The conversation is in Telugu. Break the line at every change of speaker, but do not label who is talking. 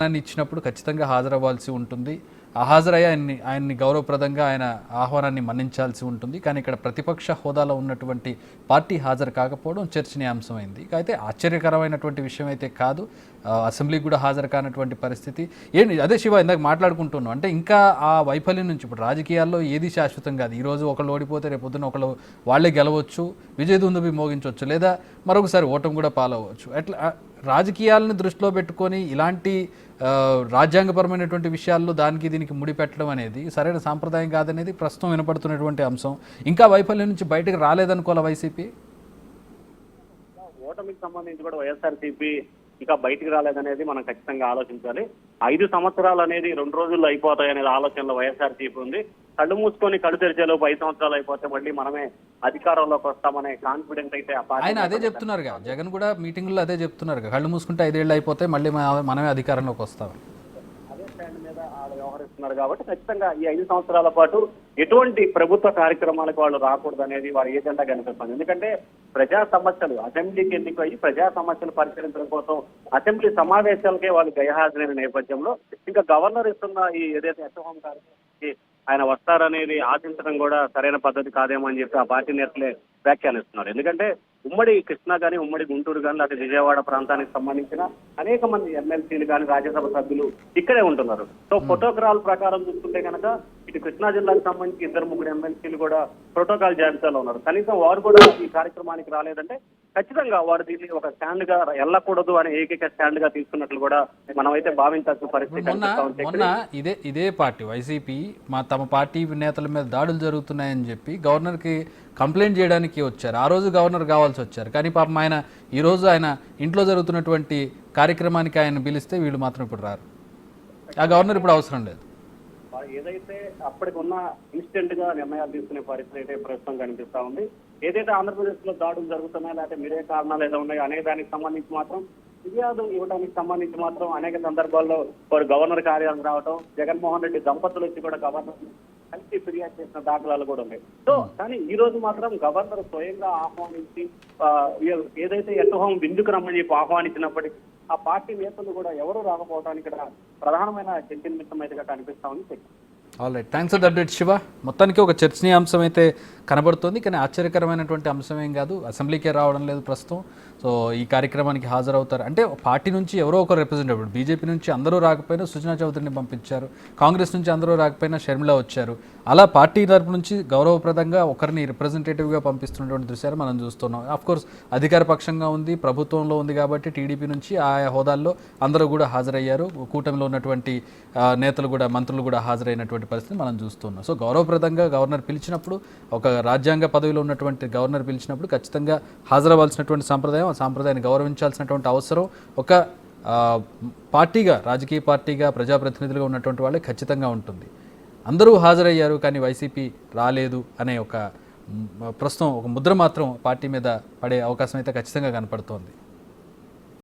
ఇచ్చినప్పుడు ఖచ్చితంగా హాజరవ్వాల్సి ఉంటుంది. హాజరయ్యి ఆయన్ని గౌరవప్రదంగా ఆయన ఆహ్వానాన్ని మన్నించాల్సి ఉంటుంది. కానీ ఇక్కడ ప్రతిపక్ష హోదాలో ఉన్నటువంటి పార్టీ హాజరు కాకపోవడం చర్చనీయాంశమైంది. అయితే ఆశ్చర్యకరమైనటువంటి విషయం అయితే కాదు. అసెంబ్లీకి కూడా హాజరు కానటువంటి పరిస్థితి ఏంటి? అదే శివ ఇందాక మాట్లాడుకుంటున్నాం. అంటే ఇంకా ఆ వైఫల్యం నుంచి ఇప్పుడు రాజకీయాల్లో ఏది శాశ్వతం కాదు. ఈరోజు ఒకళ్ళు ఓడిపోతే రేపు పొద్దున ఒకళ్ళు వాళ్ళే గెలవచ్చు, విజయదుందుభి మోగించవచ్చు, లేదా మరొకసారి ఓటమి కూడా పాలవచ్చు. అట్లా రాజకీయాలను దృష్టిలో పెట్టుకొని ఇలాంటి రాజ్యాంగపరమైనటువంటి విషయాల్లో దానికి దీనికి ముడిపెట్టడం అనేది సరైన సాంప్రదాయం కాదనేది ప్రస్తుతం వినపడుతున్నటువంటి అంశం. ఇంకా వైఫల్యం నుంచి బయటకు రాలేదనుకోవాలా వైసీపీ?
ఓటమికి సంబంధించి కూడా వైఎస్ఆర్సీపీ ఇంకా బయటికి రాలేదనేది మనం ఖచ్చితంగా ఆలోచించాలి. 5 సంవత్సరాలు అనేది 2 రోజుల్లో అయిపోతాయి అనేది ఆలోచనలో వైఎస్ఆర్సీపీ ఉంది. కళ్ళు మూసుకొని కళ్ళు తెరిచేలోపు 5 సంవత్సరాలు అయిపోతే మళ్ళీ మనమే అధికారంలోకి వస్తామనే కాన్ఫిడెన్స్ అయితే
ఆయన అదే చెప్తున్నారుగా. జగన్ కూడా మీటింగుల్లో అదే చెప్తున్నారుగా, కళ్ళు మూసుకుంటే 5 ఏళ్ళు అయిపోతాయి మళ్ళీ మనమే అధికారంలోకి వస్తాం.
అదే స్టాండ్ మీద వాళ్ళు వ్యవహరిస్తున్నారు కాబట్టి ఖచ్చితంగా ఈ 5 సంవత్సరాల పాటు ఎటువంటి ప్రభుత్వ కార్యక్రమాలకు వాళ్ళు రాకూడదు అనేది వారి ఏజెండా కనిపిస్తుంది. ఎందుకంటే ప్రజా సమస్యలు అసెంబ్లీకి ఎన్నికయ్యి ప్రజా సమస్యలు పరిష్కరించడం కోసం అసెంబ్లీ సమావేశాలకే వాళ్ళు గైహాజరైన నేపథ్యంలో ఇంకా గవర్నర్ ఇస్తున్న ఈ ఏదైతే అసహం కార్యక్రమానికి ఆయన వస్తారనేది ఆశించడం కూడా సరైన పద్ధతి కాదేమో అని చెప్పి ఆ పార్టీ నేతలే వ్యాఖ్యానిస్తున్నారు. ఎందుకంటే ఉమ్మడి కృష్ణా కానీ ఉమ్మడి గుంటూరు కానీ లేకపోతే విజయవాడ ప్రాంతానికి సంబంధించిన అనేక మంది ఎమ్మెల్సీలు కానీ రాజ్యసభ సభ్యులు ఇక్కడే ఉంటున్నారు. సో ప్రోటోకాల్ ప్రకారం చూసుకుంటే కనుక ఇటు కృష్ణా జిల్లాకు సంబంధించి 2-3 ఎమ్మెల్సీలు కూడా ప్రోటోకాల్ జాబితాలో ఉన్నారు. కనీసం వారు కూడా ఈ కార్యక్రమానికి రాలేదంటే ఖచ్చితంగా వారు దీన్ని ఒక స్టాండ్ గా వెళ్ళకూడదు అనే ఏకైక స్టాండ్ గా తీసుకున్నట్లు కూడా మనం అయితే భావించాల్సిన పరిస్థితి.
మొన్న ఇదే పార్టీ వైసీపీ తమ పార్టీ నేతల మీద దాడులు జరుగుతున్నాయని చెప్పి గవర్నర్కి కంప్లైంట్ చేయడానికి వచ్చారు. ఆ రోజు గవర్నర్ కావాల్సి వచ్చారు. కానీ పాపం ఆయన ఈ రోజు ఆయన ఇంట్లో జరుగుతున్నటువంటి కార్యక్రమానికి ఆయన పిలిస్తే వీళ్ళు మాత్రం ఇప్పుడు రారు. ఆ గవర్నర్ ఇప్పుడు అవసరం లేదు.
ఏదైతే అప్పటికున్న ఇన్స్టెంట్ గా నిర్ణయాలు తీసుకునే పరిస్థితి అయితే ప్రస్తుతం కనిపిస్తా ఉంది. ఏదైతే ఆంధ్రప్రదేశ్ లో దాడులు జరుగుతున్నాయో లేకపోతే మీరే కారణాలు ఏదో ఉన్నాయో అనే దానికి సంబంధించి మాత్రం ఫిర్యాదు ఇవ్వడానికి సంబంధించి మాత్రం అనేక సందర్భాల్లో వారు గవర్నర్ కార్యాలయం రావడం, జగన్మోహన్ రెడ్డి దంపతులు వచ్చి కూడా గవర్నర్ కలిసి ఫిర్యాదు చేసిన దాఖలాలు కూడా ఉన్నాయి. సో కానీ ఈ రోజు మాత్రం గవర్నర్ స్వయంగా ఆహ్వానించి ఏదైతే ఎట్టహోం విందుకు రమ్మని చెప్పి ఆహ్వానించినప్పటికీ ఆ పార్టీ నేతలు కూడా ఎవరు రాకపోవడానికి ఇక్కడ ప్రధానమైన చర్చనిమిత్తం అయితే కనిపిస్తా ఉంది.
All right, thanks for the update Shiva. మొత్తానికి ఒక చర్చనీయాంశం అయితే కనబడుతోంది. కానీ ఆశ్చర్యకరమైనటువంటి అంశం ఏం కాదు. అసెంబ్లీకే రావడం లేదు ప్రస్తుతం. సో ఈ కార్యక్రమానికి హాజరవుతారు అంటే పార్టీ నుంచి ఎవరో ఒకరు రిప్రజెంటేటివ్. బీజేపీ నుంచి అందరూ రాకపోయినా సుజనా చౌదరిని పంపించారు, కాంగ్రెస్ నుంచి అందరూ రాకపోయినా షర్మిల వచ్చారు. అలా పార్టీ తరపు నుంచి గౌరవప్రదంగా ఒకరిని రిప్రజెంటేటివ్గా పంపిస్తున్నటువంటి దృశ్యాలు మనం చూస్తున్నాం. ఆఫ్కోర్స్ అధికార పక్షంగా ఉంది, ప్రభుత్వంలో ఉంది కాబట్టి టీడీపీ నుంచి ఆయా హోదాల్లో అందరూ కూడా హాజరయ్యారు. కూటమిలో ఉన్నటువంటి నేతలు కూడా మంత్రులు కూడా హాజరైనటువంటి పరిస్థితి మనం చూస్తున్నాం. సో గౌరవప్రదంగా గవర్నర్ పిలిచినప్పుడు, ఒక రాజ్యాంగ పదవిలో ఉన్నటువంటి గవర్నర్ పిలిచినప్పుడు ఖచ్చితంగా హాజరవ్వాల్సినటువంటి సంప్రదాయం, ఆ సాంప్రదాయాన్ని గౌరవించాల్సినటువంటి అవసరం ఒక పార్టీగా, రాజకీయ పార్టీగా, ప్రజాప్రతినిధులుగా ఉన్నటువంటి వాళ్ళే ఖచ్చితంగా ఉంటుంది. అందరూ హాజరయ్యారు కానీ వైసీపీ రాలేదు అనే ఒక ప్రస్తుతం ఒక ముద్ర మాత్రం పార్టీ మీద పడే అవకాశం అయితే ఖచ్చితంగా కనపడుతోంది.